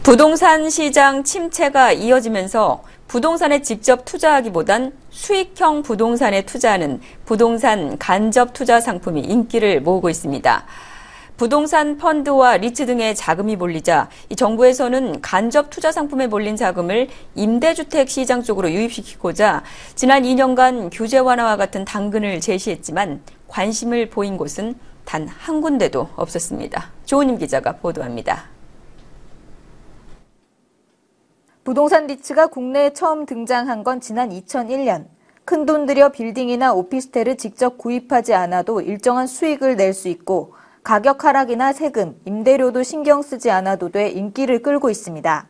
부동산 시장 침체가 이어지면서 부동산에 직접 투자하기보단 수익형 부동산에 투자하는 부동산 간접 투자 상품이 인기를 모으고 있습니다. 부동산 펀드와 리츠 등의 자금이 몰리자 이 정부에서는 간접 투자 상품에 몰린 자금을 임대주택 시장 쪽으로 유입시키고자 지난 2년간 규제 완화와 같은 당근을 제시했지만 관심을 보인 곳은 단 한 군데도 없었습니다. 조은임 기자가 보도합니다. 부동산 리츠가 국내에 처음 등장한 건 지난 2001년. 큰돈 들여 빌딩이나 오피스텔을 직접 구입하지 않아도 일정한 수익을 낼 수 있고 가격 하락이나 세금, 임대료도 신경 쓰지 않아도 돼 인기를 끌고 있습니다.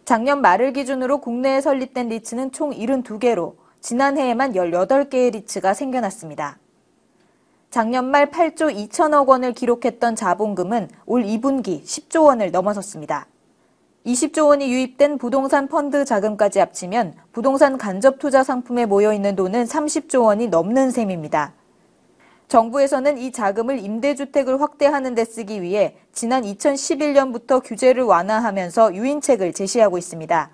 작년 말을 기준으로 국내에 설립된 리츠는 총 72개로 지난해에만 18개의 리츠가 생겨났습니다. 작년 말 8조 2천억 원을 기록했던 자본금은 올 2분기 10조 원을 넘어섰습니다. 20조 원이 유입된 부동산 펀드 자금까지 합치면 부동산 간접 투자 상품에 모여있는 돈은 30조 원이 넘는 셈입니다. 정부에서는 이 자금을 임대주택을 확대하는 데 쓰기 위해 지난 2011년부터 규제를 완화하면서 유인책을 제시하고 있습니다.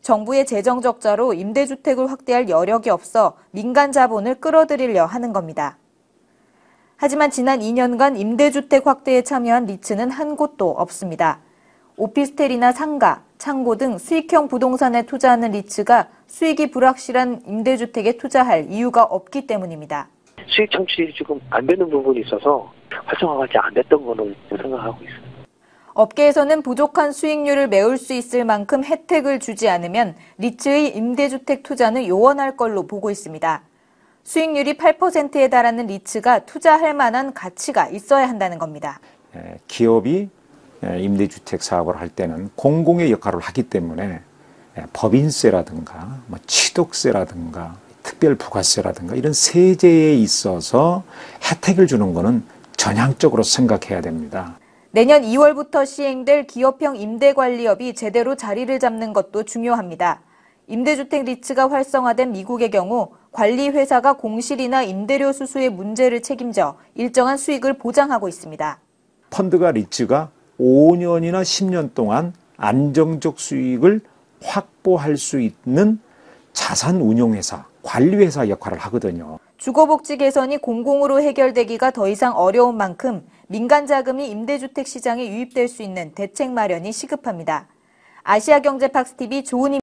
정부의 재정 적자로 임대주택을 확대할 여력이 없어 민간 자본을 끌어들이려 하는 겁니다. 하지만 지난 2년간 임대주택 확대에 참여한 리츠는 한 곳도 없습니다. 오피스텔이나 상가, 창고 등 수익형 부동산에 투자하는 리츠가 수익이 불확실한 임대주택에 투자할 이유가 없기 때문입니다. 수익 창출이 지금 안 되는 부분이 있어서 활성화가 안 됐던 거는 생각하고 있습니다. 업계에서는 부족한 수익률을 메울 수 있을 만큼 혜택을 주지 않으면 리츠의 임대주택 투자는 요원할 걸로 보고 있습니다. 수익률이 8%에 달하는 리츠가 투자할 만한 가치가 있어야 한다는 겁니다. 기업이 임대주택 사업을 할 때는 공공의 역할을 하기 때문에 법인세라든가 취득세라든가 특별부가세라든가 이런 세제에 있어서 혜택을 주는 것은 전향적으로 생각해야 됩니다. 내년 2월부터 시행될 기업형 임대관리업이 제대로 자리를 잡는 것도 중요합니다. 임대주택 리츠가 활성화된 미국의 경우 관리회사가 공실이나 임대료 수수의 문제를 책임져 일정한 수익을 보장하고 있습니다. 펀드가 리츠가 5년이나 10년 동안 안정적 수익을 확보할 수 있는 자산운용회사, 관리회사 역할을 하거든요. 주거복지 개선이 공공으로 해결되기가 더 이상 어려운 만큼 민간 자금이 임대주택 시장에 유입될 수 있는 대책 마련이 시급합니다. 아시아경제팍스TV 조은임